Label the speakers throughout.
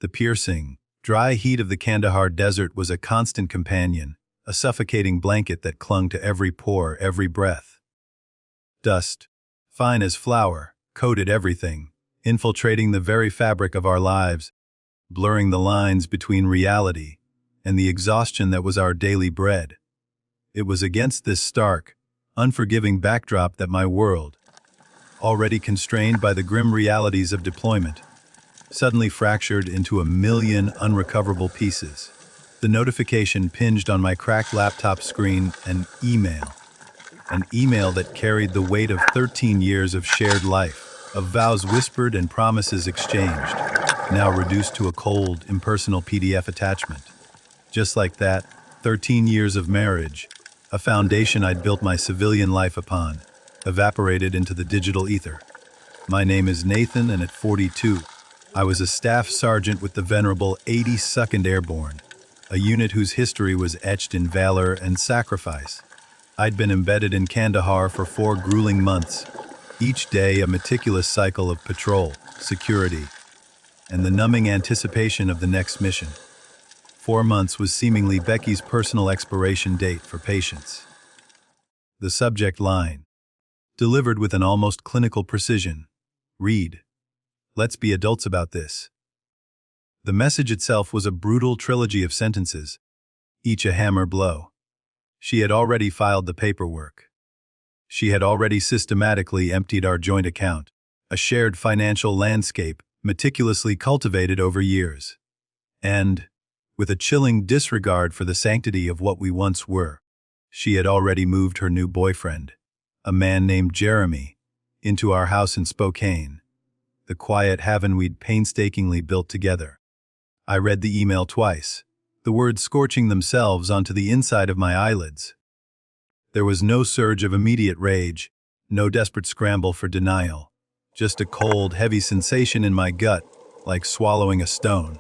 Speaker 1: The piercing, dry heat of the Kandahar desert was a constant companion, a suffocating blanket that clung to every pore, every breath. Dust, fine as flour, coated everything, infiltrating the very fabric of our lives, blurring the lines between reality and the exhaustion that was our daily bread. It was against this stark, unforgiving backdrop that my world, already constrained by the grim realities of deployment, suddenly fractured into a million unrecoverable pieces. The notification pinged on my cracked laptop screen, an email that carried the weight of 13 years of shared life, of vows whispered and promises exchanged, now reduced to a cold, impersonal PDF attachment. Just like that, 13 years of marriage, a foundation I'd built my civilian life upon, evaporated into the digital ether. My name is Nathan, and at 42, I was a staff sergeant with the venerable 82nd Airborne, a unit whose history was etched in valor and sacrifice. I'd been embedded in Kandahar for 4 grueling months, each day a meticulous cycle of patrol, security, and the numbing anticipation of the next mission. 4 months was seemingly Becky's personal expiration date for patience. The subject line, delivered with an almost clinical precision, read, "Let's be adults about this." The message itself was a brutal trilogy of sentences, each a hammer blow. She had already filed the paperwork. She had already systematically emptied our joint account, a shared financial landscape meticulously cultivated over years. And, with a chilling disregard for the sanctity of what we once were, she had already moved her new boyfriend, a man named Jeremy, into our house in Spokane, the quiet haven we'd painstakingly built together. I read the email twice, the words scorching themselves onto the inside of my eyelids. There was no surge of immediate rage, no desperate scramble for denial, just a cold, heavy sensation in my gut, like swallowing a stone.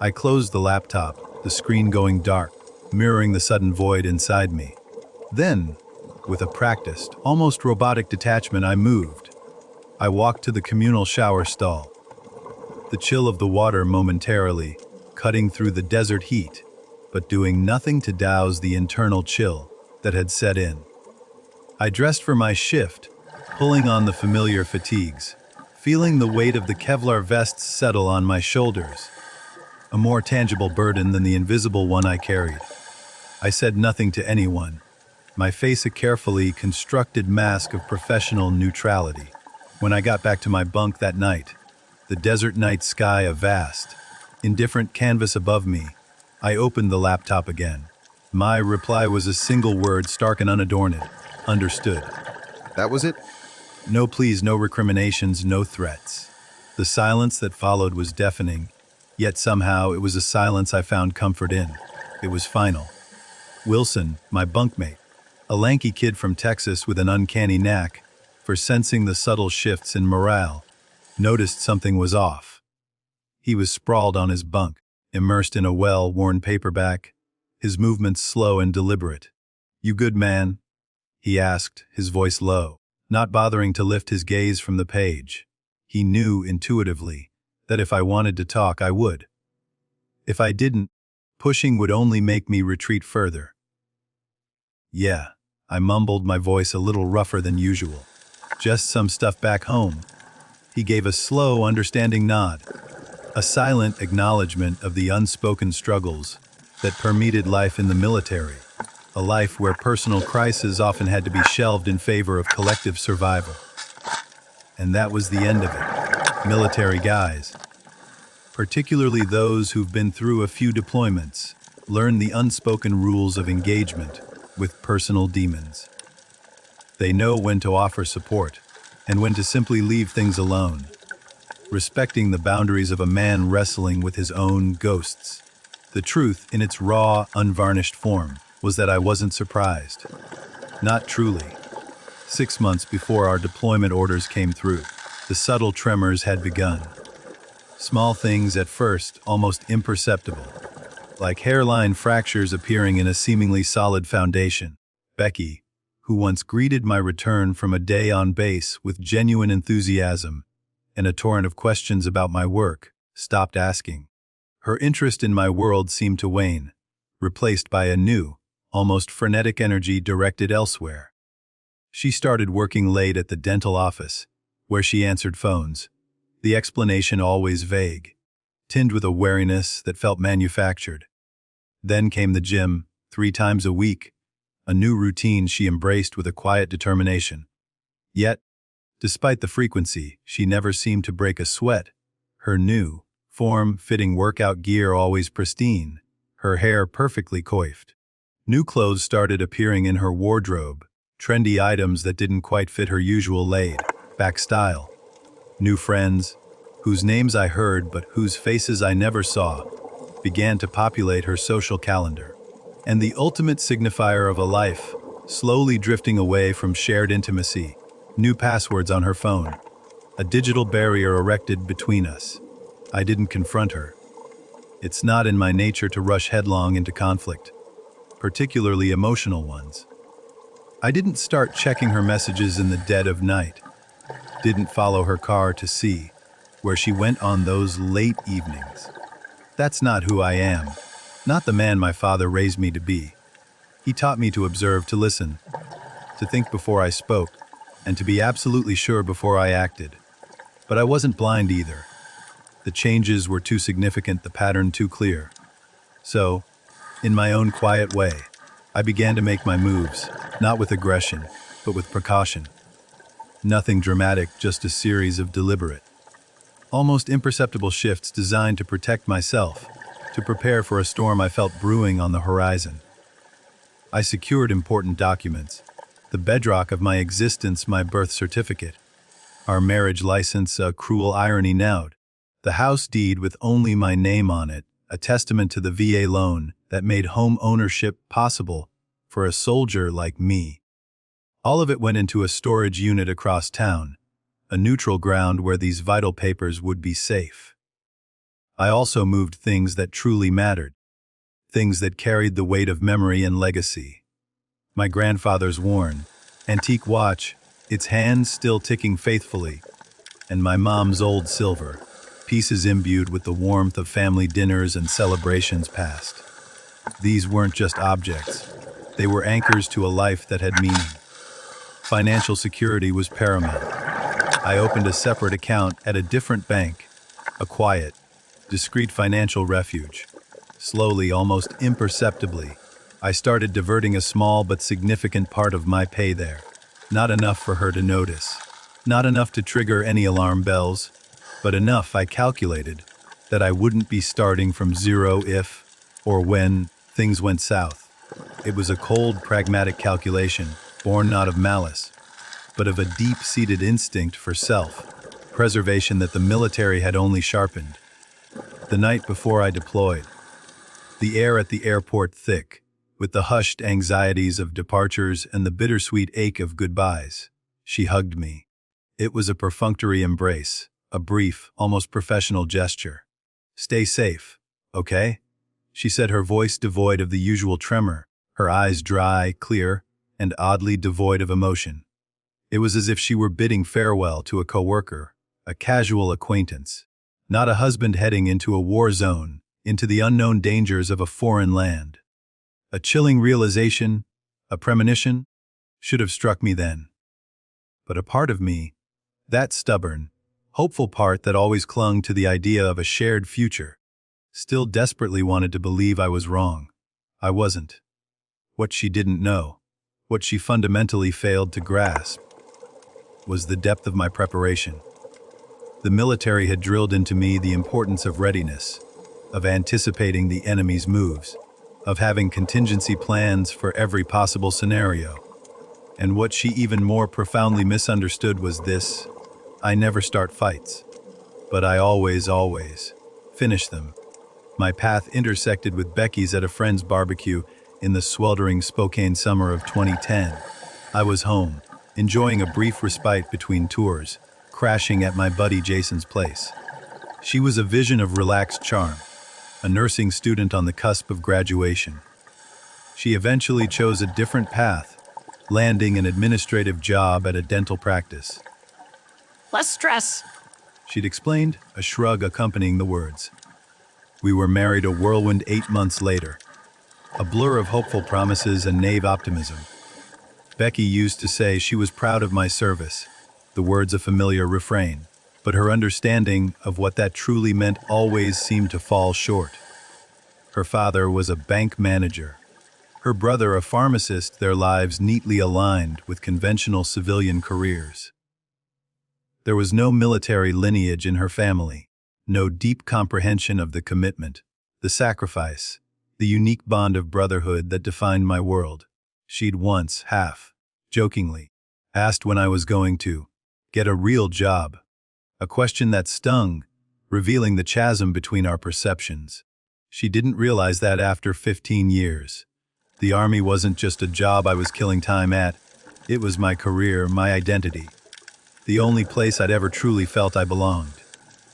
Speaker 1: I closed the laptop, the screen going dark, mirroring the sudden void inside me. Then, with a practiced, almost robotic detachment, I moved. I walked to the communal shower stall. The chill of the water momentarily, cutting through the desert heat, but doing nothing to douse the internal chill that had set in. I dressed for my shift, pulling on the familiar fatigues, feeling the weight of the Kevlar vests settle on my shoulders, a more tangible burden than the invisible one I carried. I said nothing to anyone, my face a carefully constructed mask of professional neutrality. When I got back to my bunk that night, the desert night sky a vast, indifferent canvas above me, I opened the laptop again. My reply was a single word, stark and unadorned. Understood.
Speaker 2: That was it?
Speaker 1: No pleas, no recriminations, no threats. The silence that followed was deafening, yet somehow it was a silence I found comfort in. It was final. Wilson, my bunkmate, a lanky kid from Texas with an uncanny knack for sensing the subtle shifts in morale, noticed something was off. He was sprawled on his bunk, immersed in a well-worn paperback, his movements slow and deliberate. "You good, man?" he asked, his voice low, not bothering to lift his gaze from the page. He knew intuitively that if I wanted to talk, I would. If I didn't, pushing would only make me retreat further. "Yeah," I mumbled, my voice a little rougher than usual. "Just some stuff back home." He gave a slow, understanding nod, a silent acknowledgement of the unspoken struggles that permeated life in the military, a life where personal crises often had to be shelved in favor of collective survival. And that was the end of it. Military guys, particularly those who've been through a few deployments, learn the unspoken rules of engagement with personal demons. They know when to offer support and when to simply leave things alone, respecting the boundaries of a man wrestling with his own ghosts. The truth, in its raw, unvarnished form, was that I wasn't surprised. Not truly. 6 months before our deployment orders came through, the subtle tremors had begun. Small things at first, almost imperceptible, like hairline fractures appearing in a seemingly solid foundation. Becky, who once greeted my return from a day on base with genuine enthusiasm and a torrent of questions about my work, stopped asking. Her interest in my world seemed to wane, replaced by a new, almost frenetic energy directed elsewhere. She started working late at the dental office, where she answered phones, the explanation always vague, tinged with a wariness that felt manufactured. Then came the gym, 3 times a week, a new routine she embraced with a quiet determination. Yet, despite the frequency, she never seemed to break a sweat. Her new, form-fitting workout gear always pristine, her hair perfectly coiffed. New clothes started appearing in her wardrobe, trendy items that didn't quite fit her usual laid-back style. New friends, whose names I heard but whose faces I never saw, began to populate her social calendar. And the ultimate signifier of a life, slowly drifting away from shared intimacy, new passwords on her phone, a digital barrier erected between us. I didn't confront her. It's not in my nature to rush headlong into conflict, particularly emotional ones. I didn't start checking her messages in the dead of night, didn't follow her car to see where she went on those late evenings. That's not who I am, not the man my father raised me to be. He taught me to observe, to listen, to think before I spoke, and to be absolutely sure before I acted. But I wasn't blind either. The changes were too significant, the pattern too clear. So, in my own quiet way, I began to make my moves, not with aggression, but with precaution. Nothing dramatic, just a series of deliberate, almost imperceptible shifts designed to protect myself, to prepare for a storm I felt brewing on the horizon. I secured important documents, the bedrock of my existence, my birth certificate, our marriage license, a cruel irony now, the house deed with only my name on it, a testament to the VA loan that made home ownership possible for a soldier like me. All of it went into a storage unit across town, a neutral ground where these vital papers would be safe. I also moved things that truly mattered, things that carried the weight of memory and legacy. My grandfather's worn, antique watch, its hands still ticking faithfully, and my mom's old silver, pieces imbued with the warmth of family dinners and celebrations past. These weren't just objects, they were anchors to a life that had meaning. Financial security was paramount. I opened a separate account at a different bank, a quiet, discreet financial refuge. Slowly, almost imperceptibly, I started diverting a small but significant part of my pay there. Not enough for her to notice, not enough to trigger any alarm bells, but enough, I calculated, that I wouldn't be starting from zero if, or when, things went south. It was a cold, pragmatic calculation, born not of malice, but of a deep-seated instinct for self-preservation that the military had only sharpened. The night before I deployed, the air at the airport thick, with the hushed anxieties of departures and the bittersweet ache of goodbyes, she hugged me. It was a perfunctory embrace, a brief, almost professional gesture. "Stay safe, okay?" she said, her voice devoid of the usual tremor, her eyes dry, clear, and oddly devoid of emotion. It was as if she were bidding farewell to a coworker, a casual acquaintance, not a husband heading into a war zone, into the unknown dangers of a foreign land. A chilling realization, a premonition, should have struck me then. But a part of me, that stubborn, hopeful part that always clung to the idea of a shared future, still desperately wanted to believe I was wrong. I wasn't. What she didn't know, what she fundamentally failed to grasp, was the depth of my preparation. The military had drilled into me the importance of readiness, of anticipating the enemy's moves, of having contingency plans for every possible scenario. And what she even more profoundly misunderstood was this: I never start fights, but I always finish them. My path intersected with Becky's at a friend's barbecue in the sweltering Spokane summer of 2010. I was home, enjoying a brief respite between tours, crashing at my buddy Jason's place. She was a vision of relaxed charm, a nursing student on the cusp of graduation. She eventually chose a different path, landing an administrative job at a dental practice.
Speaker 2: "Less stress,"
Speaker 1: She'd explained, a shrug accompanying the words. We were married a whirlwind 8 months later, a blur of hopeful promises and naive optimism. Becky used to say she was proud of my service, the words a familiar refrain, but her understanding of what that truly meant always seemed to fall short. Her father was a bank manager, her brother a pharmacist, their lives neatly aligned with conventional civilian careers. There was no military lineage in her family, no deep comprehension of the commitment, the sacrifice, the unique bond of brotherhood that defined my world. She'd once, jokingly, asked when I was going to get a real job, a question that stung, revealing the chasm between our perceptions. She didn't realize that after 15 years, the Army wasn't just a job I was killing time at, it was my career, my identity, the only place I'd ever truly felt I belonged.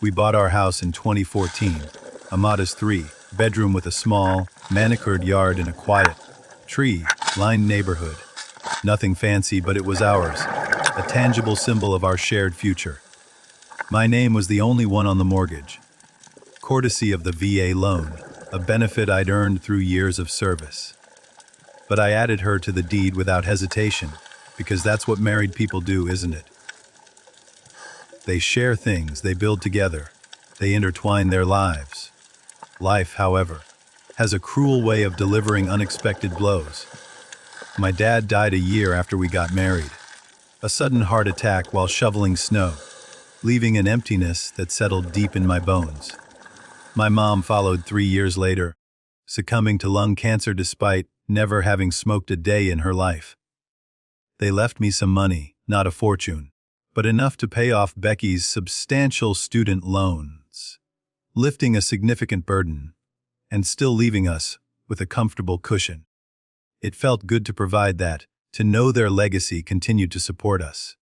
Speaker 1: We bought our house in 2014, a modest 3-bedroom with a small, manicured yard in a quiet, tree-lined neighborhood. Nothing fancy, but it was ours, a tangible symbol of our shared future. My name was the only one on the mortgage, courtesy of the VA loan, a benefit I'd earned through years of service. But I added her to the deed without hesitation, because that's what married people do, isn't it? They share things, they build together, they intertwine their lives. Life, however, has a cruel way of delivering unexpected blows. My dad died a year after we got married, a sudden heart attack while shoveling snow, leaving an emptiness that settled deep in my bones. My mom followed 3 years later, succumbing to lung cancer despite never having smoked a day in her life. They left me some money, not a fortune, but enough to pay off Becky's substantial student loans, lifting a significant burden, and still leaving us with a comfortable cushion. It felt good to provide that, to know their legacy continued to support us.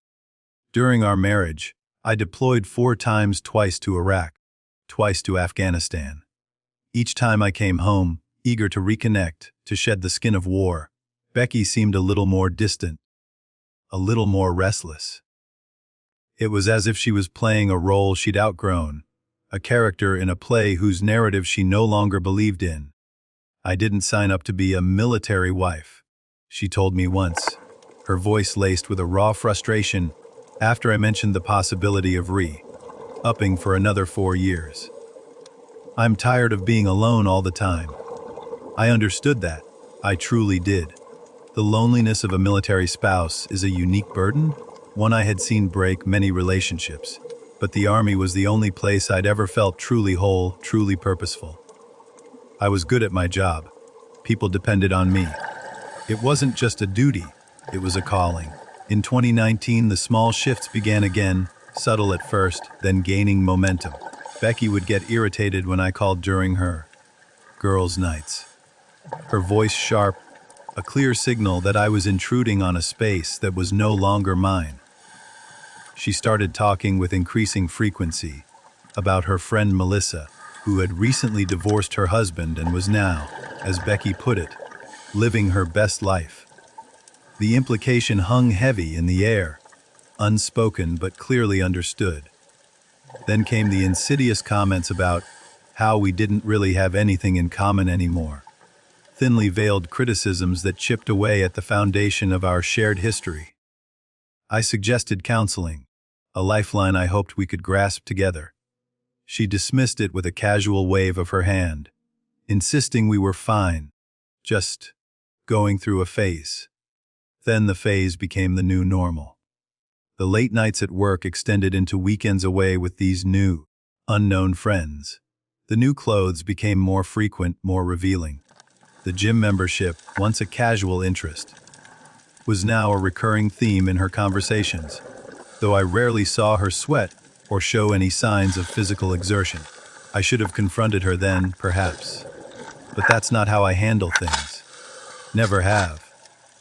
Speaker 1: During our marriage, I deployed 4 times, twice to Iraq, twice to Afghanistan. Each time I came home, eager to reconnect, to shed the skin of war, Becky seemed a little more distant, a little more restless. It was as if she was playing a role she'd outgrown, a character in a play whose narrative she no longer believed in. I didn't sign up to be a military wife, she told me once, her voice laced with a raw frustration after I mentioned the possibility of re-upping for another 4 years. I'm tired of being alone all the time. I understood that. I truly did. The loneliness of a military spouse is a unique burden, one I had seen break many relationships, but the Army was the only place I'd ever felt truly whole, truly purposeful. I was good at my job. People depended on me. It wasn't just a duty, it was a calling. In 2019, the small shifts began again, subtle at first, then gaining momentum. Becky would get irritated when I called during her girls' nights. Her voice sharp, a clear signal that I was intruding on a space that was no longer mine. She started talking with increasing frequency about her friend Melissa, who had recently divorced her husband and was now, as Becky put it, living her best life. The implication hung heavy in the air, unspoken but clearly understood. Then came the insidious comments about how we didn't really have anything in common anymore. Thinly veiled criticisms that chipped away at the foundation of our shared history. I suggested counseling, a lifeline I hoped we could grasp together. She dismissed it with a casual wave of her hand, insisting we were fine, just going through a phase. Then the phase became the new normal. The late nights at work extended into weekends away with these new, unknown friends. The new clothes became more frequent, more revealing. The gym membership, once a casual interest, was now a recurring theme in her conversations, though I rarely saw her sweat or show any signs of physical exertion. I should have confronted her then, perhaps. But that's not how I handle things. Never have.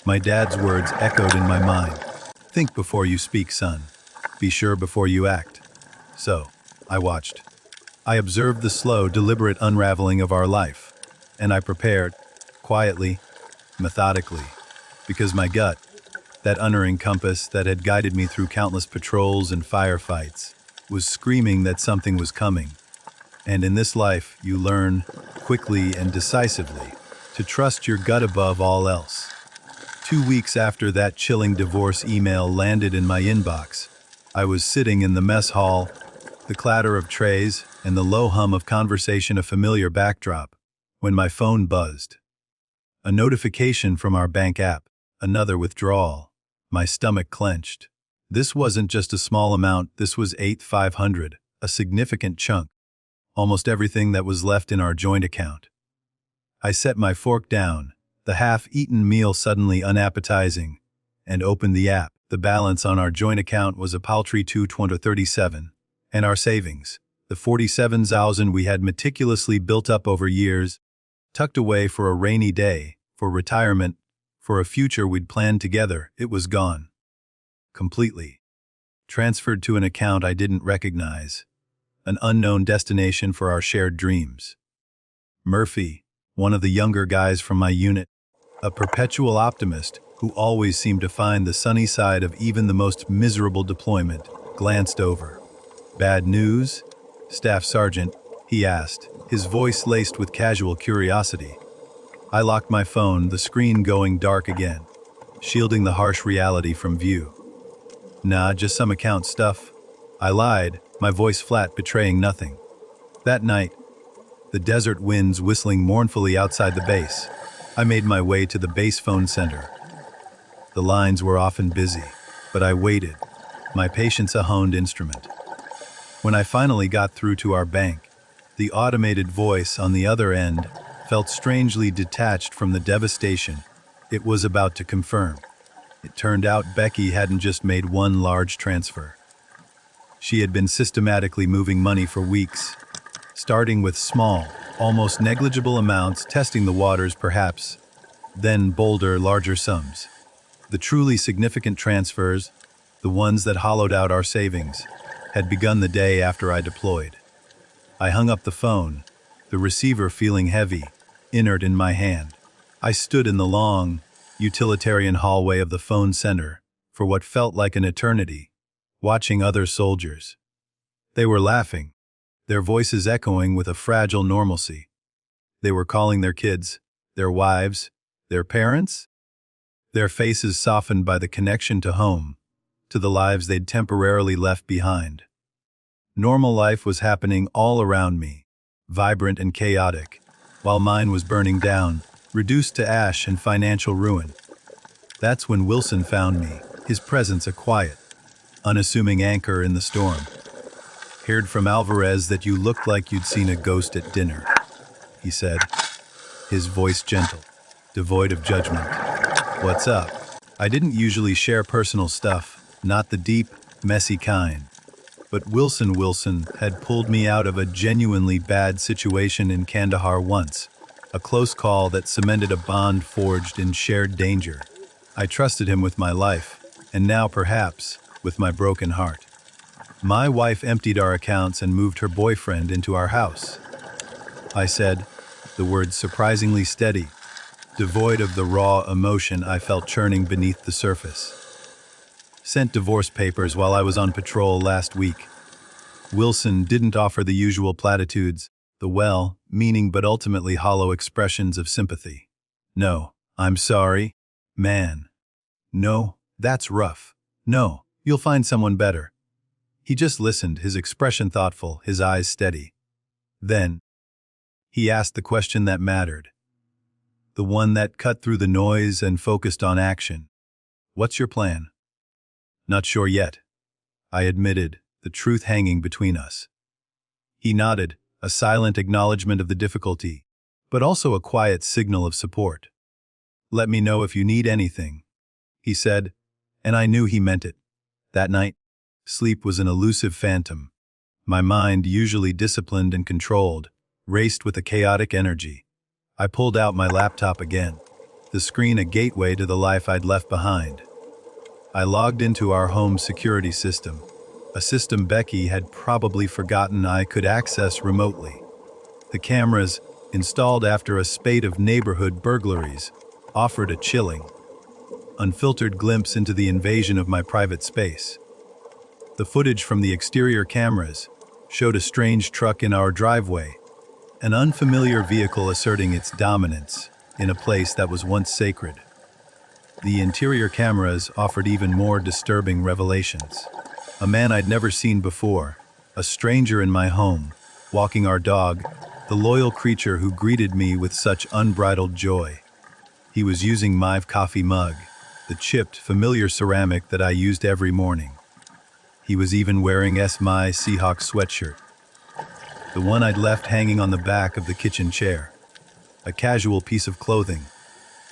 Speaker 1: My dad's words echoed in my mind. Think before you speak, son. Be sure before you act. So, I watched. I observed the slow, deliberate unraveling of our life, and I prepared, quietly, methodically, because my gut, that unerring compass that had guided me through countless patrols and firefights, was screaming that something was coming. And in this life, you learn, quickly and decisively, to trust your gut above all else. 2 weeks after that chilling divorce email landed in my inbox, I was sitting in the mess hall, the clatter of trays and the low hum of conversation a familiar backdrop, when my phone buzzed. A notification from our bank app, another withdrawal. My stomach clenched. This wasn't just a small amount, this was $8,500, a significant chunk, almost everything that was left in our joint account. I set my fork down, the half-eaten meal suddenly unappetizing, and opened the app. The balance on our joint account was a paltry $237, and our savings, the $47,000 we had meticulously built up over years, tucked away for a rainy day, for retirement, for a future we'd planned together, it was gone. Completely. Transferred to an account I didn't recognize, an unknown destination for our shared dreams. Murphy, one of the younger guys from my unit, a perpetual optimist who always seemed to find the sunny side of even the most miserable deployment, glanced over. "Bad news, Staff Sergeant?" he asked, his voice laced with casual curiosity. I locked my phone, the screen going dark again, shielding the harsh reality from view. "Nah, just some account stuff," I lied, my voice flat, betraying nothing. That night, the desert winds whistling mournfully outside the base, I made my way to the base phone center. The lines were often busy, but I waited, my patience a honed instrument. When I finally got through to our bank, the automated voice on the other end felt strangely detached from the devastation it was about to confirm. It turned out Becky hadn't just made one large transfer. She had been systematically moving money for weeks, starting with small, almost negligible amounts, testing the waters perhaps, then bolder, larger sums. The truly significant transfers, the ones that hollowed out our savings, had begun the day after I deployed. I hung up the phone, the receiver feeling heavy, inert in my hand. I stood in the long, utilitarian hallway of the phone center for what felt like an eternity, watching other soldiers. They were laughing, their voices echoing with a fragile normalcy. They were calling their kids, their wives, their parents, their faces softened by the connection to home, to the lives they'd temporarily left behind. Normal life was happening all around me, vibrant and chaotic, while mine was burning down, reduced to ash and financial ruin. That's when Wilson found me, his presence a quiet, unassuming anchor in the storm. "Heard from Alvarez that you looked like you'd seen a ghost at dinner," he said, his voice gentle, devoid of judgment. "What's up?" I didn't usually share personal stuff, not the deep, messy kind. But Wilson had pulled me out of a genuinely bad situation in Kandahar once, a close call that cemented a bond forged in shared danger. I trusted him with my life, and now perhaps with my broken heart. My wife emptied our accounts and moved her boyfriend into our house. I said, the words surprisingly steady, devoid of the raw emotion I felt churning beneath the surface. "Sent divorce papers while I was on patrol last week." Wilson didn't offer the usual platitudes, the well-meaning but ultimately hollow expressions of sympathy. "No, I'm sorry, man. No, that's rough. No, you'll find someone better." He just listened, his expression thoughtful, his eyes steady. Then, he asked the question that mattered, the one that cut through the noise and focused on action. "What's your plan?" "Not sure yet," I admitted, the truth hanging between us. He nodded, a silent acknowledgement of the difficulty, but also a quiet signal of support. "Let me know if you need anything," he said, and I knew he meant it. That night, sleep was an elusive phantom. My mind, usually disciplined and controlled, raced with a chaotic energy. I pulled out my laptop again, the screen a gateway to the life I'd left behind. I logged into our home security system, a system Becky had probably forgotten I could access remotely. The cameras, installed after a spate of neighborhood burglaries, offered a chilling, unfiltered glimpse into the invasion of my private space. The footage from the exterior cameras, showed a strange truck in our driveway, an unfamiliar vehicle asserting its dominance in a place that was once sacred. The interior cameras offered even more disturbing revelations. A man I'd never seen before, a stranger in my home, walking our dog, the loyal creature who greeted me with such unbridled joy. He was using my coffee mug, the chipped, familiar ceramic that I used every morning. He was even wearing my Seahawks sweatshirt, the one I'd left hanging on the back of the kitchen chair. A casual piece of clothing,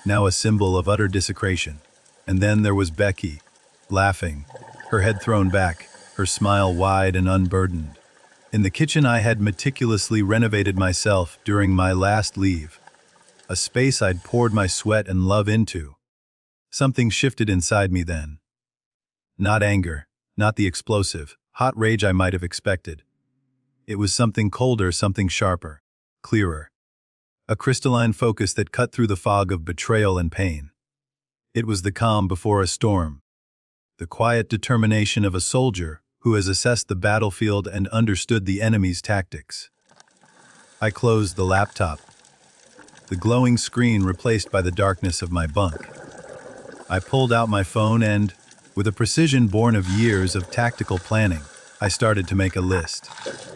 Speaker 1: now a symbol of utter desecration. And then there was Becky, laughing, her head thrown back, her smile wide and unburdened. In the kitchen I had meticulously renovated myself during my last leave, a space I'd poured my sweat and love into. Something shifted inside me then. Not anger, not the explosive, hot rage I might have expected. It was something colder, something sharper, clearer. A crystalline focus that cut through the fog of betrayal and pain. It was the calm before a storm, the quiet determination of a soldier who has assessed the battlefield and understood the enemy's tactics. I closed the laptop, the glowing screen replaced by the darkness of my bunk. I pulled out my phone and, with a precision born of years of tactical planning, I started to make a list.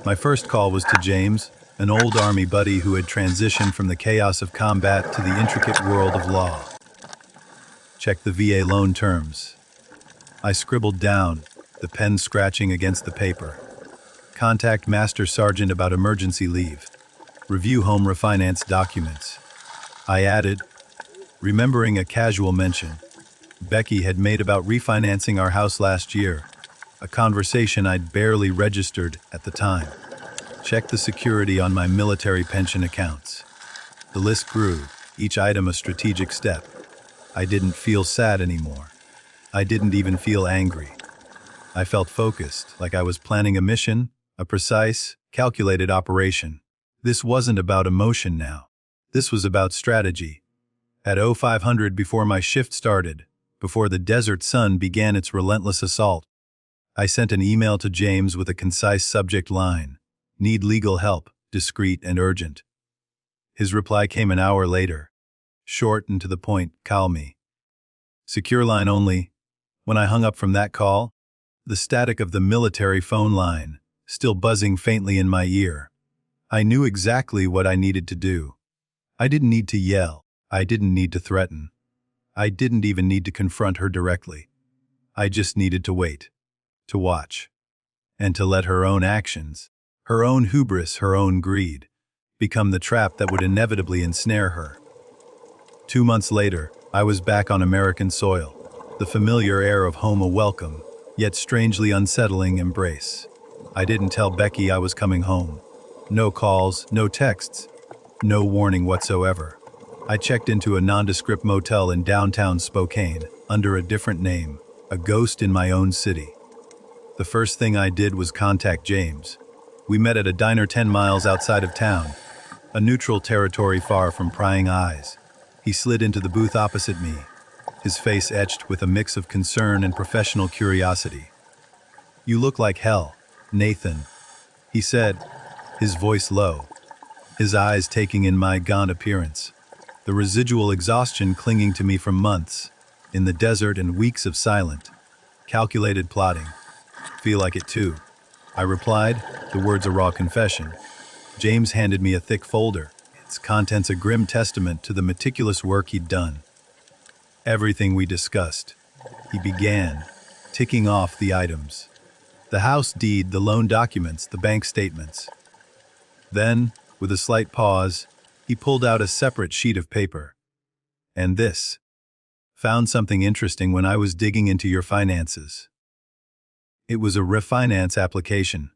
Speaker 1: My first call was to James, an old Army buddy who had transitioned from the chaos of combat to the intricate world of law. Check the VA loan terms. I scribbled down, the pen scratching against the paper. Contact Master Sergeant about emergency leave. Review home refinance documents. I added, remembering a casual mention Becky had made about refinancing our house last year, a conversation I'd barely registered at the time. Check the security on my military pension accounts. The list grew, each item a strategic step. I didn't feel sad anymore. I didn't even feel angry. I felt focused, like I was planning a mission, a precise, calculated operation. This wasn't about emotion now. This was about strategy. At 0500 before my shift started, before the desert sun began its relentless assault, I sent an email to James with a concise subject line. Need legal help, discreet and urgent. His reply came an hour later. Short and to the point, call me. Secure line only. When I hung up from that call, the static of the military phone line, still buzzing faintly in my ear. I knew exactly what I needed to do. I didn't need to yell. I didn't need to threaten. I didn't even need to confront her directly. I just needed to wait, to watch, and to let her own actions, her own hubris, her own greed, become the trap that would inevitably ensnare her. 2 months later, I was back on American soil, the familiar air of home a welcome, yet strangely unsettling embrace. I didn't tell Becky I was coming home. No calls, no texts, no warning whatsoever. I checked into a nondescript motel in downtown Spokane, under a different name, a ghost in my own city. The first thing I did was contact James. We met at a diner 10 miles outside of town, a neutral territory far from prying eyes. He slid into the booth opposite me, his face etched with a mix of concern and professional curiosity. "You look like hell, Nathan," he said, his voice low, his eyes taking in my gaunt appearance, the residual exhaustion clinging to me from months, in the desert and weeks of silent, calculated plotting. "Feel like it too," I replied, the words a raw confession. James handed me a thick folder, its contents a grim testament to the meticulous work he'd done. Everything we discussed. He began, ticking off the items. The house deed, the loan documents, the bank statements. Then, with a slight pause, he pulled out a separate sheet of paper. "And this. Found something interesting when I was digging into your finances." It was a refinance application,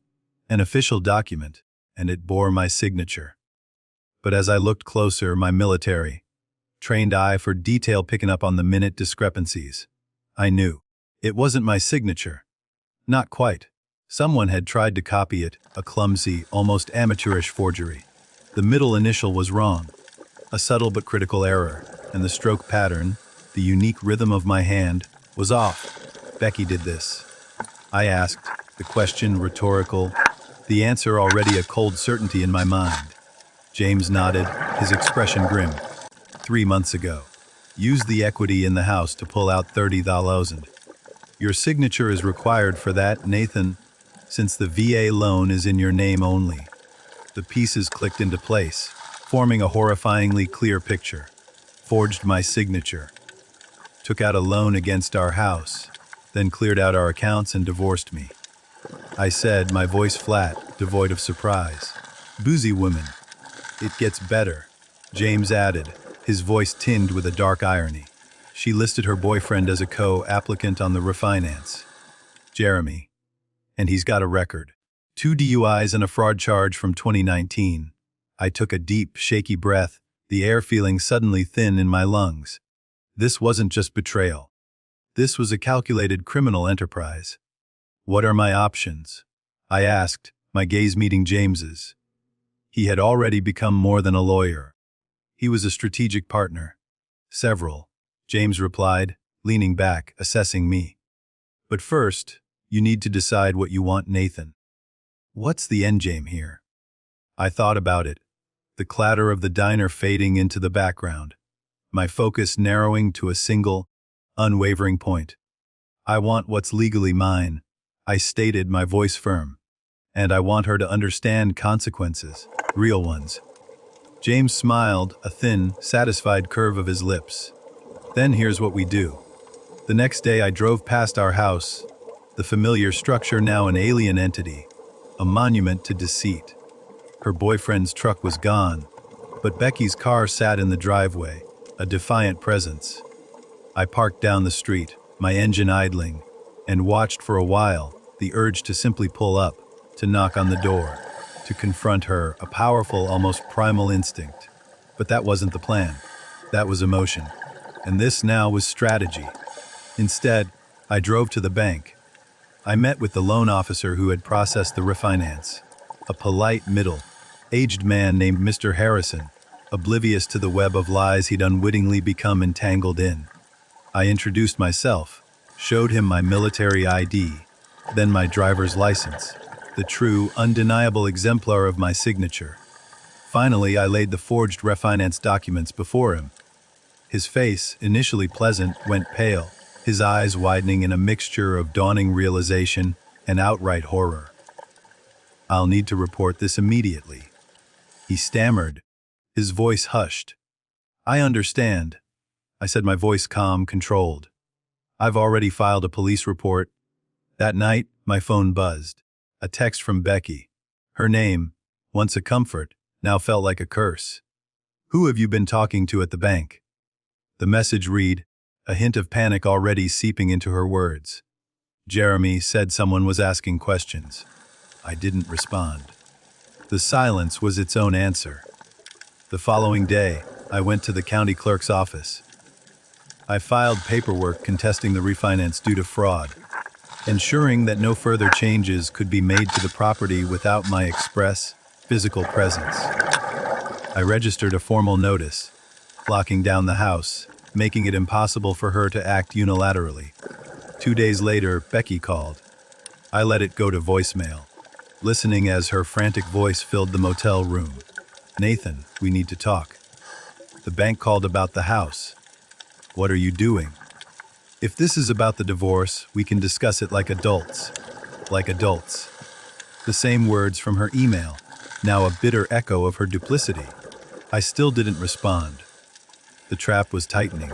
Speaker 1: an official document, and it bore my signature. But as I looked closer, my military, trained eye for detail picking up on the minute discrepancies, I knew. It wasn't my signature. Not quite. Someone had tried to copy it, a clumsy, almost amateurish forgery. The middle initial was wrong, a subtle but critical error, and the stroke pattern, the unique rhythm of my hand, was off. Becky did this. I asked, the question rhetorical, The answer already a cold certainty in my mind. James nodded, his expression grim. 3 months ago. Used the equity in the house to pull out 30,000. Your signature is required for that, Nathan, since the VA loan is in your name only. The pieces clicked into place, forming a horrifyingly clear picture. Forged my signature. Took out a loan against our house, then cleared out our accounts and divorced me. I said, my voice flat, devoid of surprise. Boozy woman. It gets better, James added, his voice tinged with a dark irony. She listed her boyfriend as a co-applicant on the refinance. Jeremy. And he's got a record. 2 DUIs and a fraud charge from 2019. I took a deep, shaky breath, the air feeling suddenly thin in my lungs. This wasn't just betrayal. This was a calculated criminal enterprise. What are my options? I asked, my gaze meeting James's. He had already become more than a lawyer. He was a strategic partner. Several, James replied, leaning back, assessing me. But first, you need to decide what you want, Nathan. What's the endgame here? I thought about it, the clatter of the diner fading into the background, my focus narrowing to a single, unwavering point. I want what's legally mine, I stated, my voice firm. And I want her to understand consequences, real ones. James smiled, a thin, satisfied curve of his lips. Then here's what we do. The next day I drove past our house, the familiar structure now an alien entity, a monument to deceit. Her boyfriend's truck was gone, but Becky's car sat in the driveway, a defiant presence. I parked down the street, my engine idling, and watched for a while, the urge to simply pull up, to knock on the door, to confront her, a powerful, almost primal instinct. But that wasn't the plan. That was emotion. And this now was strategy. Instead, I drove to the bank. I met with the loan officer who had processed the refinance, a polite, middle-aged man named Mr. Harrison, oblivious to the web of lies he'd unwittingly become entangled in. I introduced myself, showed him my military ID, then my driver's license, the true, undeniable exemplar of my signature. Finally, I laid the forged refinance documents before him. His face, initially pleasant, went pale, his eyes widening in a mixture of dawning realization and outright horror. I'll need to report this immediately. He stammered, his voice hushed. I understand, I said, my voice calm, controlled. I've already filed a police report. That night, my phone buzzed. A text from Becky. Her name, once a comfort, now felt like a curse. Who have you been talking to at the bank? The message read, a hint of panic already seeping into her words. Jeremy said someone was asking questions. I didn't respond. The silence was its own answer. The following day, I went to the county clerk's office. I filed paperwork contesting the refinance due to fraud, ensuring that no further changes could be made to the property without my express, physical presence. I registered a formal notice, locking down the house, making it impossible for her to act unilaterally. 2 days later, Becky called. I let it go to voicemail, listening as her frantic voice filled the motel room. Nathan, we need to talk. The bank called about the house. What are you doing? If this is about the divorce, we can discuss it like adults. Like adults. The same words from her email, now a bitter echo of her duplicity. I still didn't respond. The trap was tightening.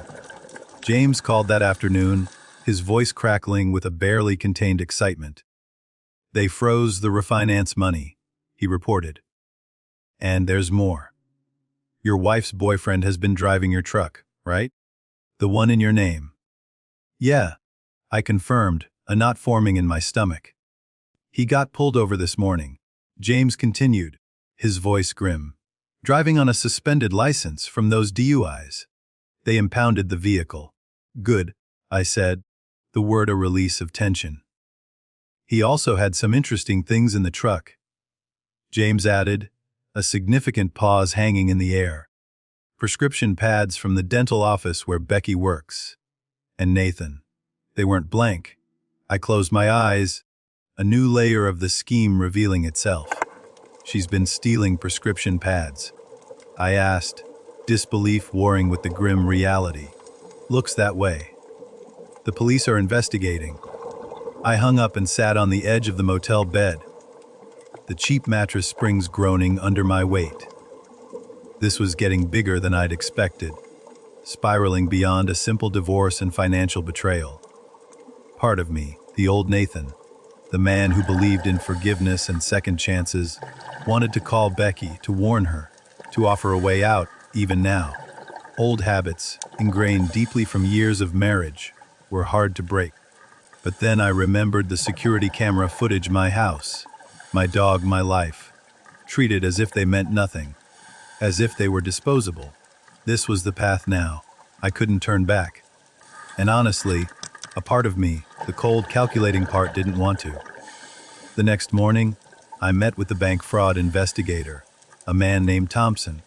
Speaker 1: James called that afternoon, his voice crackling with a barely contained excitement. They froze the refinance money, he reported. And there's more. Your wife's boyfriend has been driving your truck, right? The one in your name. Yeah, I confirmed, a knot forming in my stomach. He got pulled over this morning. James continued, his voice grim. Driving on a suspended license from those DUIs. They impounded the vehicle. Good, I said, the word a release of tension. He also had some interesting things in the truck. James added, a significant pause hanging in the air. Prescription pads from the dental office where Becky works. And Nathan. They weren't blank. I closed my eyes. a new layer of the scheme revealing itself. She's been stealing prescription pads. I asked, disbelief warring with the grim reality. Looks that way. The police are investigating. I hung up and sat on the edge of the motel bed, the cheap mattress springs groaning under my weight. This was getting bigger than I'd expected, spiraling beyond a simple divorce and financial betrayal. Part of me, the old Nathan, the man who believed in forgiveness and second chances, wanted to call Becky to warn her, to offer a way out, even now. Old habits, ingrained deeply from years of marriage, were hard to break. But then I remembered the security camera footage, my house, my dog, my life, treated as if they meant nothing, as if they were disposable. This was the path now. I couldn't turn back. And honestly, a part of me, the cold, calculating part, didn't want to. The next morning, I met with the bank fraud investigator, a man named Thompson.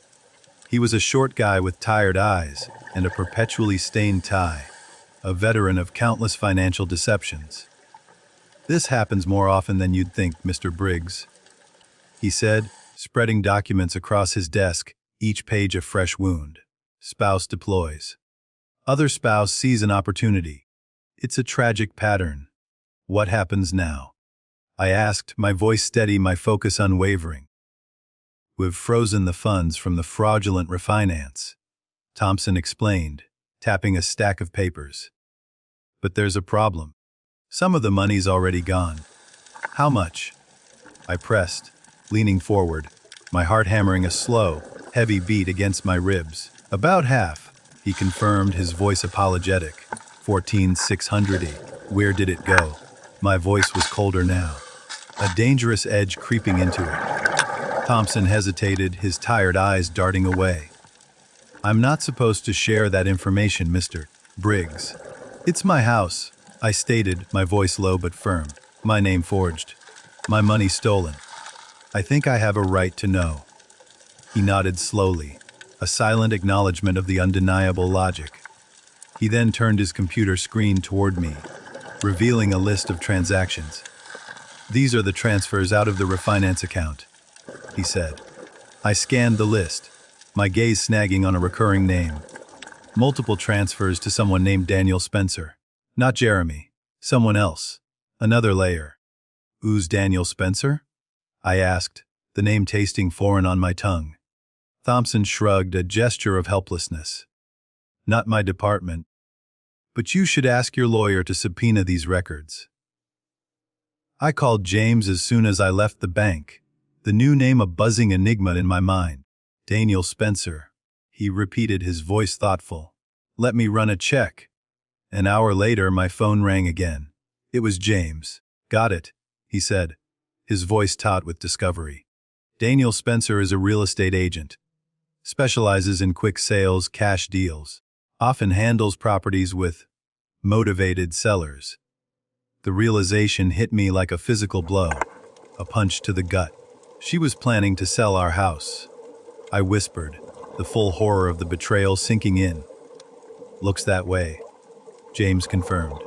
Speaker 1: He was a short guy with tired eyes and a perpetually stained tie, a veteran of countless financial deceptions. "This happens more often than you'd think, Mr. Briggs," he said, spreading documents across his desk, each page a fresh wound. "Spouse deploys. Other spouse sees an opportunity. It's a tragic pattern. What happens now?" I asked, my voice steady, my focus unwavering. "We've frozen the funds from the fraudulent refinance," Thompson explained, tapping a stack of papers. "But there's a problem. Some of the money's already gone." "How much?" I pressed, leaning forward, my heart hammering a slow, heavy beat against my ribs. "About half," he confirmed, his voice apologetic. 14,600. Where did it go? My voice was colder now, a dangerous edge creeping into it. Thompson hesitated, his tired eyes darting away. "I'm not supposed to share that information, Mr. Briggs. It's my house," I stated, my voice low but firm. "My name forged. My money stolen. I think I have a right to know." He nodded slowly, a silent acknowledgement of the undeniable logic. He then turned his computer screen toward me, revealing a list of transactions. "These are the transfers out of the refinance account," he said. I scanned the list, my gaze snagging on a recurring name. Multiple transfers to someone named Daniel Spencer. Not Jeremy. Someone else. Another layer. "Who's Daniel Spencer?" I asked, the name tasting foreign on my tongue. Thompson shrugged, a gesture of helplessness. "Not my department. But you should ask your lawyer to subpoena these records." I called James as soon as I left the bank, the new name a buzzing enigma in my mind. "Daniel Spencer," he repeated, his voice thoughtful. "Let me run a check." An hour later, my phone rang again. It was James. "Got it," he said, his voice taut with discovery. "Daniel Spencer is a real estate agent. Specializes in quick sales, cash deals. Often handles properties with motivated sellers." The realization hit me like a physical blow, a punch to the gut. "She was planning to sell our house," I whispered, the full horror of the betrayal sinking in. "Looks that way," James confirmed.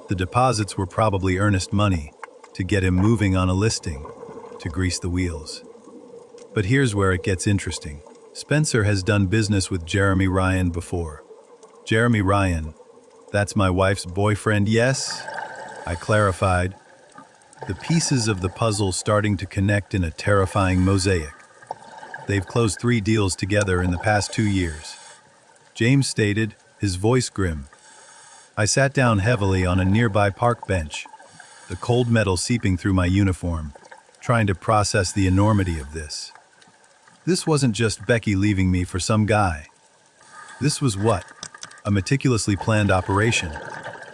Speaker 1: The deposits were probably earnest money, to get him moving on a listing, to grease the wheels. But here's where it gets interesting. Spencer has done business with Jeremy Ryan before. "Jeremy Ryan, that's my wife's boyfriend, yes?" I clarified, the pieces of the puzzle starting to connect in a terrifying mosaic. "They've closed 3 deals together in the past 2 years," James stated, his voice grim. I sat down heavily on a nearby park bench, the cold metal seeping through my uniform, trying to process the enormity of this. This wasn't just Becky leaving me for some guy. This was what? A meticulously planned operation.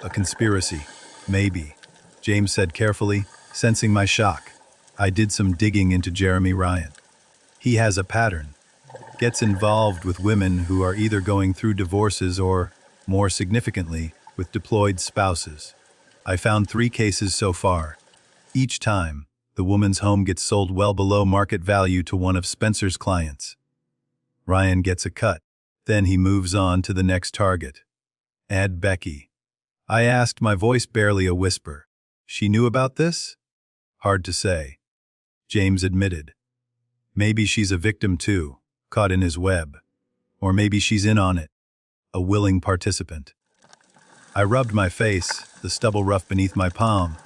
Speaker 1: A conspiracy. Maybe, James said carefully, sensing my shock. I did some digging into Jeremy Ryan. He has a pattern. Gets involved with women who are either going through divorces or, more significantly, with deployed spouses. I found 3 cases so far. Each time, the woman's home gets sold well below market value to one of Spencer's clients. Ryan gets a cut. Then he moves on to the next target. Add Becky. I asked, my voice barely a whisper. She knew about this? Hard to say. James admitted. Maybe she's a victim too, caught in his web. Or maybe she's in on it, a willing participant. I rubbed my face, the stubble rough beneath my palm.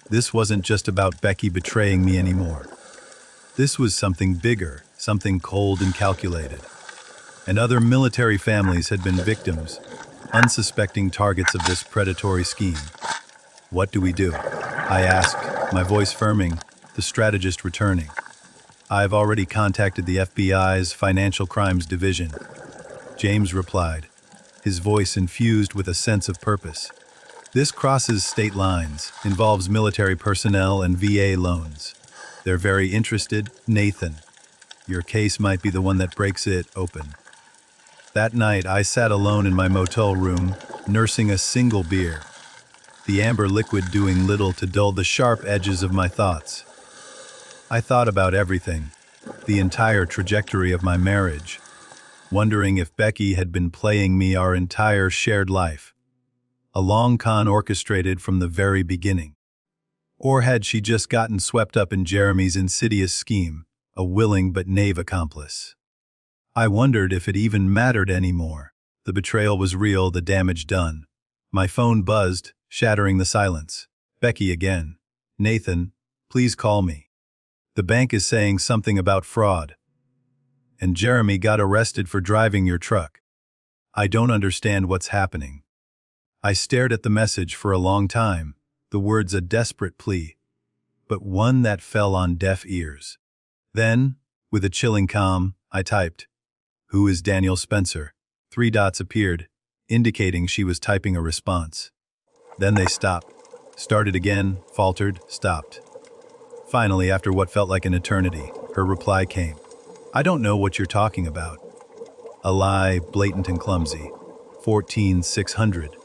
Speaker 1: This wasn't just about Becky betraying me anymore. This was something bigger, something cold and calculated. And other military families had been victims, unsuspecting targets of this predatory scheme. What do we do? I asked, my voice firming, the strategist returning. I've already contacted the FBI's Financial Crimes Division. James replied, his voice infused with a sense of purpose. This crosses state lines, involves military personnel and VA loans. They're very interested, Nathan. Your case might be the one that breaks it open. That night, I sat alone in my motel room, nursing a single beer, the amber liquid doing little to dull the sharp edges of my thoughts. I thought about everything, the entire trajectory of my marriage, wondering if Becky had been playing me our entire shared life, a long con orchestrated from the very beginning. Or had she just gotten swept up in Jeremy's insidious scheme, a willing but naive accomplice? I wondered if it even mattered anymore. The betrayal was real, the damage done. My phone buzzed, shattering the silence. Becky again. Nathan, please call me. The bank is saying something about fraud. And Jeremy got arrested for driving your truck. I don't understand what's happening. I stared at the message for a long time, the words a desperate plea, but one that fell on deaf ears. Then, with a chilling calm, I typed, "Who is Daniel Spencer?" 3 dots appeared, indicating she was typing a response. Then they stopped, started again, faltered, stopped. Finally, after what felt like an eternity, her reply came. "I don't know what you're talking about." A lie, blatant and clumsy. 14,600.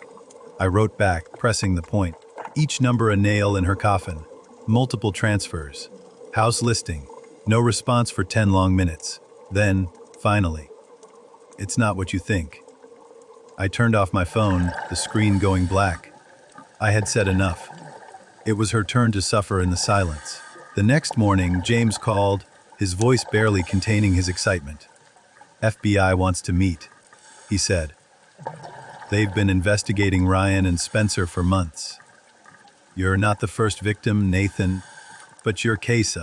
Speaker 1: I wrote back, pressing the point. Each number a nail in her coffin. Multiple transfers. House listing. No response for 10 long minutes. Then, finally. "It's not what you think." I turned off my phone, the screen going black. I had said enough. It was her turn to suffer in the silence. The next morning, James called, his voice barely containing his excitement. "FBI wants to meet," he said. "They've been investigating Ryan and Spencer for months. You're not the first victim, Nathan, but your case,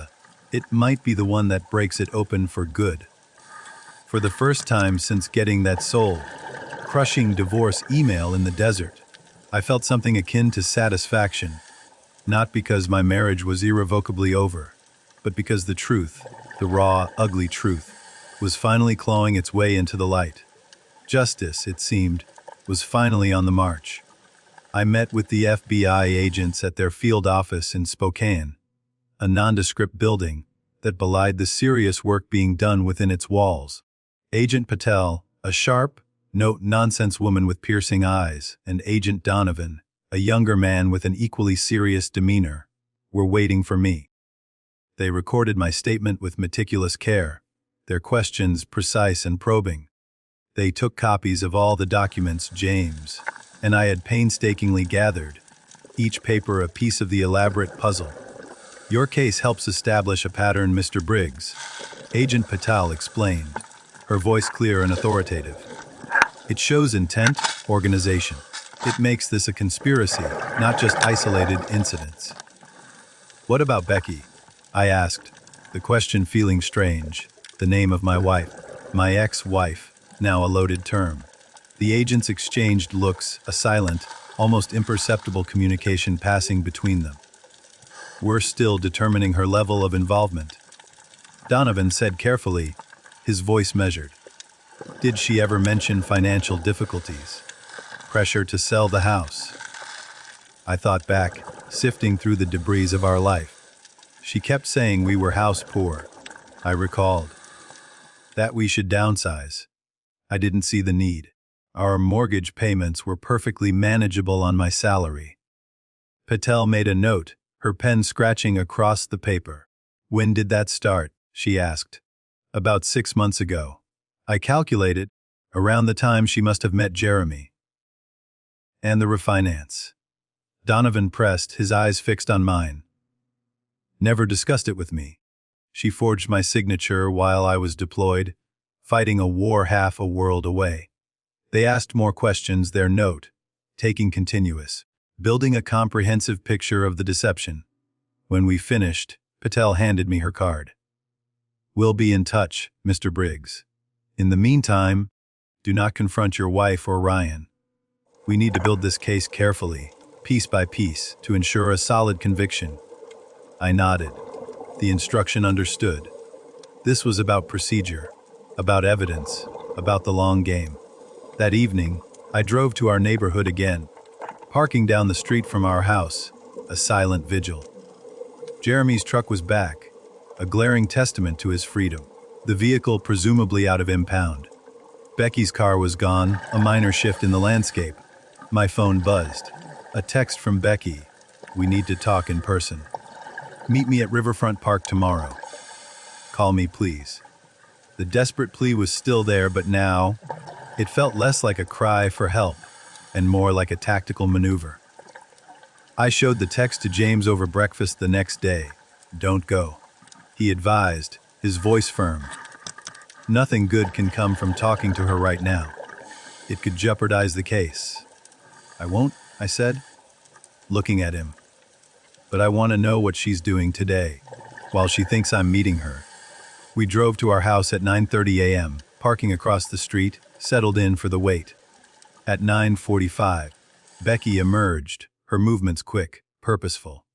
Speaker 1: it might be the one that breaks it open for good." For the first time since getting that soul-crushing divorce email in the desert, I felt something akin to satisfaction, not because my marriage was irrevocably over, but because the truth, the raw, ugly truth, was finally clawing its way into the light. Justice, it seemed, was finally on the march. I met with the FBI agents at their field office in Spokane, a nondescript building that belied the serious work being done within its walls. Agent Patel, a sharp, no-nonsense woman with piercing eyes, and Agent Donovan, a younger man with an equally serious demeanor, were waiting for me. They recorded my statement with meticulous care, their questions precise and probing. They took copies of all the documents James and I had painstakingly gathered, each paper a piece of the elaborate puzzle. "Your case helps establish a pattern, Mr. Briggs," Agent Patel explained, her voice clear and authoritative. "It shows intent, organization. It makes this a conspiracy, not just isolated incidents." "What about Becky?" I asked, the question feeling strange. The name of my wife, my ex-wife, now a loaded term. The agents exchanged looks, a silent, almost imperceptible communication passing between them. "We're still determining her level of involvement," Donovan said carefully, his voice measured. "Did she ever mention financial difficulties? Pressure to sell the house?" I thought back, sifting through the debris of our life. She kept saying we were house poor. I recalled. That we should downsize. I didn't see the need. Our mortgage payments were perfectly manageable on my salary. Patel made a note, her pen scratching across the paper. "When did that start?" she asked. "About 6 months ago. I calculated, around the time she must have met Jeremy." "And the refinance?" Donovan pressed, his eyes fixed on mine. Never discussed it with me. She forged my signature while I was deployed, fighting a war half a world away. They asked more questions, their note, taking continuous, building a comprehensive picture of the deception. When we finished, Patel handed me her card. "We'll be in touch, Mr. Briggs. In the meantime, do not confront your wife or Ryan. We need to build this case carefully, piece by piece, to ensure a solid conviction." I nodded. The instruction understood. This was about procedure, about evidence, about the long game. That evening, I drove to our neighborhood again, parking down the street from our house, a silent vigil. Jeremy's truck was back, a glaring testament to his freedom, the vehicle presumably out of impound. Becky's car was gone, a minor shift in the landscape. My phone buzzed. A text from Becky. "We need to talk in person. Meet me at Riverfront Park tomorrow. Call me, please." The desperate plea was still there, but now, it felt less like a cry for help and more like a tactical maneuver. I showed the text to James over breakfast the next day. "Don't go," he advised, his voice firm. "Nothing good can come from talking to her right now. It could jeopardize the case." "I won't," I said, looking at him. "But I want to know what she's doing today, while she thinks I'm meeting her." We drove to our house at 9:30 a.m., parking across the street, settled in for the wait. At 9:45, Becky emerged, her movements quick, purposeful.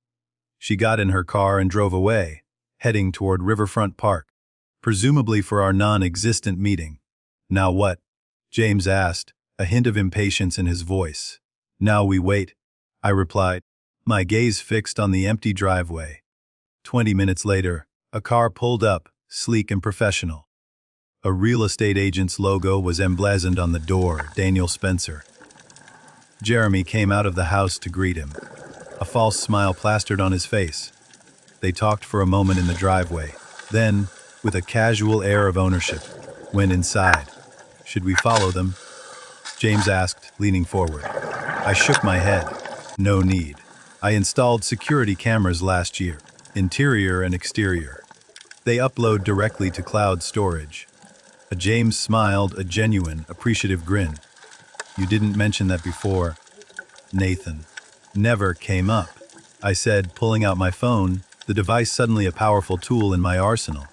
Speaker 1: She got in her car and drove away, heading toward Riverfront Park, presumably for our non-existent meeting. "Now what?" James asked, a hint of impatience in his voice. "Now we wait," I replied, my gaze fixed on the empty driveway. 20 minutes later, a car pulled up, sleek and professional. A real estate agent's logo was emblazoned on the door, Daniel Spencer. Jeremy came out of the house to greet him, a false smile plastered on his face. They talked for a moment in the driveway, then, with a casual air of ownership, went inside. "Should we follow them?" James asked, leaning forward. I shook my head. No need. I installed security cameras last year, interior and exterior. They upload directly to cloud storage. James smiled, a genuine, appreciative grin. "You didn't mention that before." Nathan. "Never came up," I said, pulling out my phone, the device suddenly a powerful tool in my arsenal.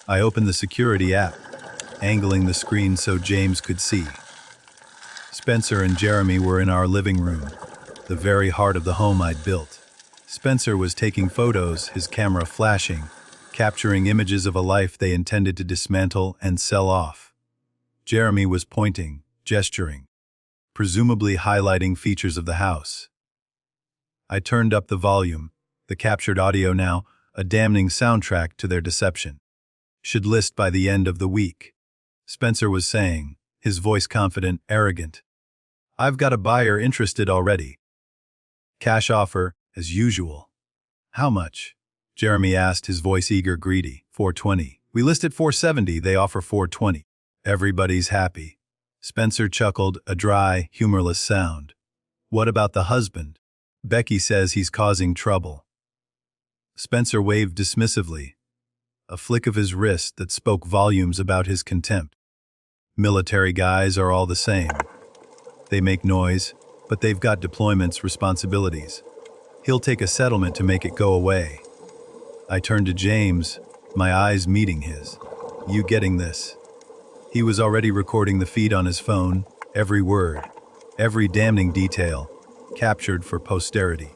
Speaker 1: I opened the security app, angling the screen so James could see. Spencer and Jeremy were in our living room, the very heart of the home I'd built. Spencer was taking photos, his camera flashing, capturing images of a life they intended to dismantle and sell off. Jeremy was pointing, gesturing, presumably highlighting features of the house. I turned up the volume, the captured audio now, a damning soundtrack to their deception. "Should list by the end of the week," Spencer was saying, his voice confident, arrogant. "I've got a buyer interested already. Cash offer, as usual." "How much?" Jeremy asked, his voice eager, greedy. "420. We list at 470, they offer 420. Everybody's happy." Spencer chuckled, a dry, humorless sound. "What about the husband? Becky says he's causing trouble." Spencer waved dismissively, a flick of his wrist that spoke volumes about his contempt. "Military guys are all the same. They make noise, but they've got deployments, responsibilities. He'll take a settlement to make it go away." I turned to James, my eyes meeting his. "You getting this?" He was already recording the feed on his phone, every word, every damning detail, captured for posterity.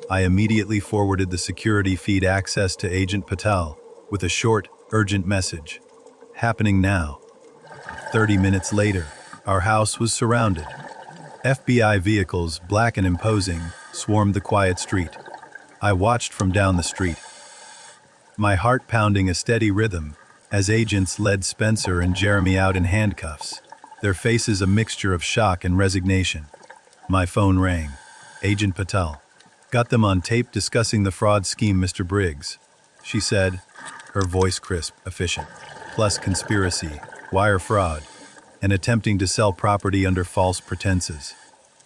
Speaker 1: I immediately forwarded the security feed access to Agent Patel with a short, urgent message. "Happening now." 30 minutes later, our house was surrounded. FBI vehicles, black and imposing, swarmed the quiet street. I watched from down the street, my heart pounding a steady rhythm as agents led Spencer and Jeremy out in handcuffs, their faces a mixture of shock and resignation. My phone rang. Agent Patel. "Got them on tape discussing the fraud scheme, Mr. Briggs," she said, her voice crisp, efficient. "Plus conspiracy, wire fraud, and attempting to sell property under false pretenses.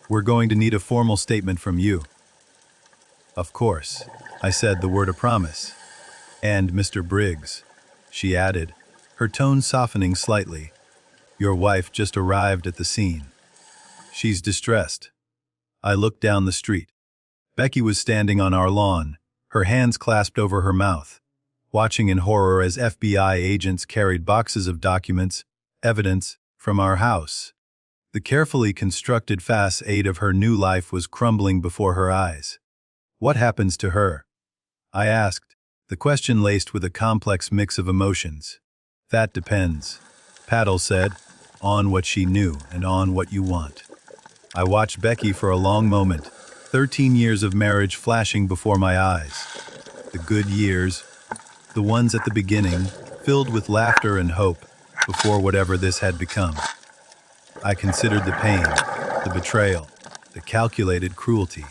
Speaker 1: We're going to need a formal statement from you." Of course. I said the word of promise. And Mr. Briggs, she added, her tone softening slightly. Your wife just arrived at the scene. She's distressed. I looked down the street. Becky was standing on our lawn, her hands clasped over her mouth, watching in horror as FBI agents carried boxes of documents, evidence, from our house. The carefully constructed facade of her new life was crumbling before her eyes. What happens to her? I asked, the question laced with a complex mix of emotions. That depends, Paddle said, on what she knew and on what you want. I watched Becky for a long moment, 13 years of marriage flashing before my eyes. The good years, the ones at the beginning, filled with laughter and hope, before whatever this had become. I considered the pain, the betrayal, the calculated cruelty.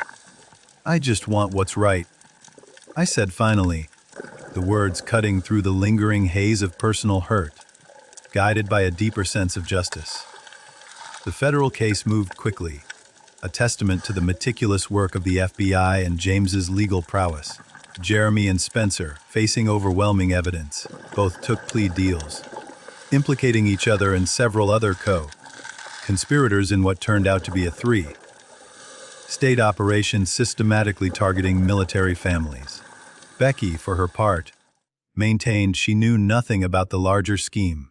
Speaker 1: I just want what's right, I said finally, the words cutting through the lingering haze of personal hurt, guided by a deeper sense of justice. The federal case moved quickly, a testament to the meticulous work of the FBI and James's legal prowess. Jeremy and Spencer, facing overwhelming evidence, both took plea deals, implicating each other and several other co-conspirators in what turned out to be a three-state operation systematically targeting military families. Becky, for her part, maintained she knew nothing about the larger scheme,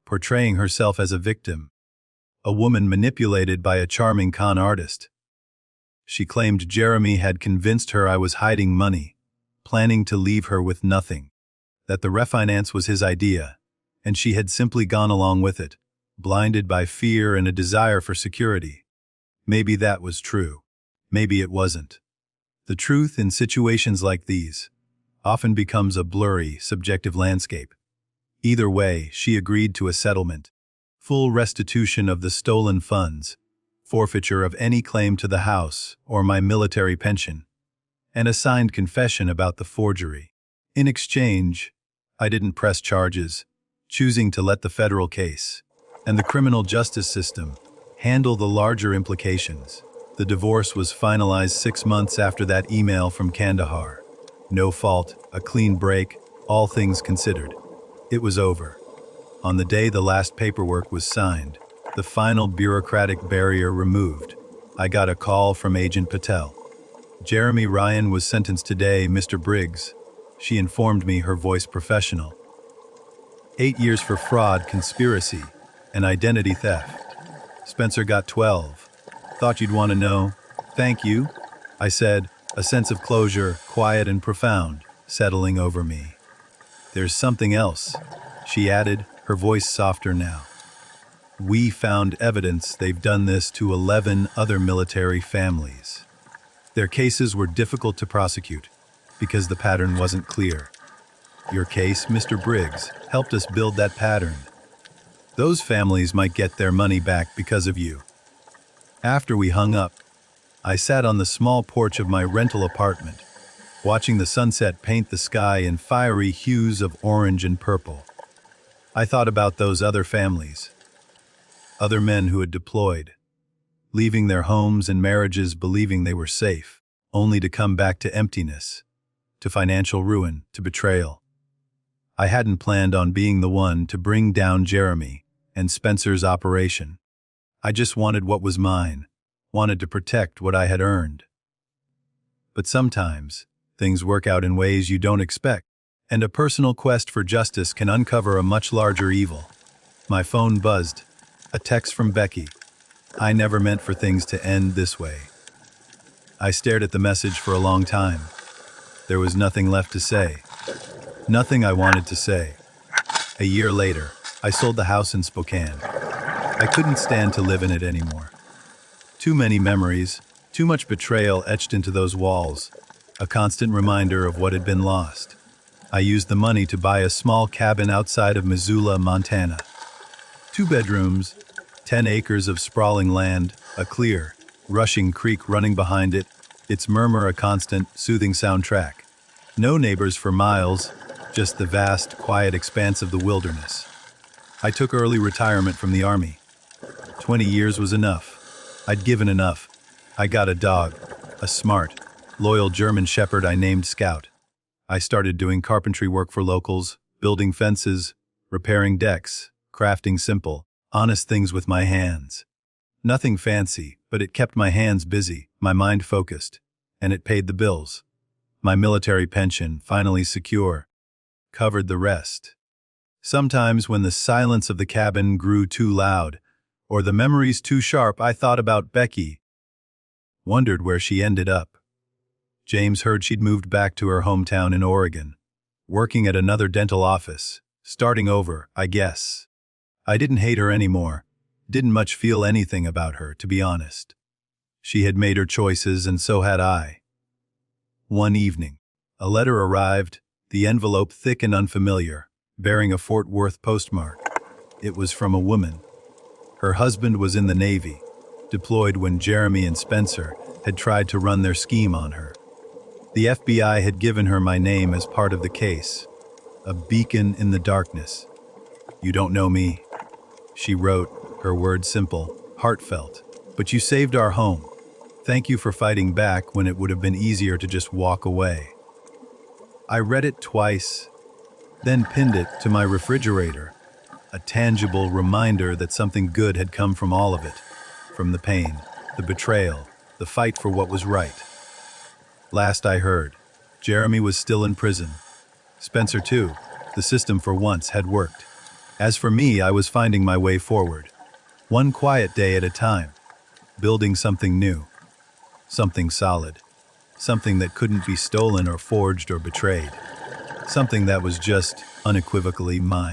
Speaker 1: portraying herself as a victim, a woman manipulated by a charming con artist. She claimed Jeremy had convinced her I was hiding money, planning to leave her with nothing, that the refinance was his idea, and she had simply gone along with it, blinded by fear and a desire for security. Maybe that was true. Maybe it wasn't. The truth in situations like these often becomes a blurry, subjective landscape. Either way, she agreed to a settlement, full restitution of the stolen funds, forfeiture of any claim to the house or my military pension, and a signed confession about the forgery. In exchange, I didn't press charges, choosing to let the federal case and the criminal justice system handle the larger implications. The divorce was finalized 6 months after that email from Kandahar. No fault, a clean break, all things considered. It was over. On the day the last paperwork was signed, the final bureaucratic barrier removed, I got a call from Agent Patel. Jeremy Ryan was sentenced today, Mr. Briggs. She informed me, her voice professional. 8 years for fraud, conspiracy, and identity theft. Spencer got 12. Thought you'd want to know. Thank you, I said, a sense of closure, quiet and profound, settling over me. There's something else, she added, her voice softer now. We found evidence they've done this to 11 other military families. Their cases were difficult to prosecute because the pattern wasn't clear. Your case, Mr. Briggs, helped us build that pattern. Those families might get their money back because of you. After we hung up, I sat on the small porch of my rental apartment, watching the sunset paint the sky in fiery hues of orange and purple. I thought about those other families, other men who had deployed, leaving their homes and marriages believing they were safe, only to come back to emptiness, to financial ruin, to betrayal. I hadn't planned on being the one to bring down Jeremy and Spencer's operation. I just wanted what was mine, wanted to protect what I had earned. But sometimes, things work out in ways you don't expect, and a personal quest for justice can uncover a much larger evil. My phone buzzed, a text from Becky. I never meant for things to end this way. I stared at the message for a long time. There was nothing left to say. Nothing I wanted to say. A year later, I sold the house in Spokane. I couldn't stand to live in it anymore. Too many memories, too much betrayal etched into those walls, a constant reminder of what had been lost. I used the money to buy a small cabin outside of Missoula, Montana. 2 bedrooms, 10 acres of sprawling land, a clear, rushing creek running behind it, its murmur a constant, soothing soundtrack. No neighbors for miles, just the vast, quiet expanse of the wilderness. I took early retirement from the Army. 20 years was enough. I'd given enough. I got a dog, a smart, loyal German shepherd I named Scout. I started doing carpentry work for locals, building fences, repairing decks, crafting simple, honest things with my hands. Nothing fancy, but it kept my hands busy, my mind focused, and it paid the bills. My military pension, finally secure, covered the rest. Sometimes when the silence of the cabin grew too loud, or the memories too sharp, I thought about Becky, wondered where she ended up. James heard she'd moved back to her hometown in Oregon, working at another dental office, starting over, I guess. I didn't hate her anymore, didn't much feel anything about her, to be honest. She had made her choices, and so had I. One evening, a letter arrived, the envelope thick and unfamiliar, bearing a Fort Worth postmark. It was from a woman. Her husband was in the Navy, deployed when Jeremy and Spencer had tried to run their scheme on her. The FBI had given her my name as part of the case, a beacon in the darkness. "You don't know me," she wrote, her words simple, heartfelt. "But you saved our home. Thank you for fighting back when it would have been easier to just walk away." I read it twice, then pinned it to my refrigerator, a tangible reminder that something good had come from all of it, from the pain, the betrayal, the fight for what was right. Last I heard, Jeremy was still in prison. Spencer too. The system for once had worked. As for me, I was finding my way forward, one quiet day at a time, building something new, something solid, something that couldn't be stolen or forged or betrayed, something that was just unequivocally mine.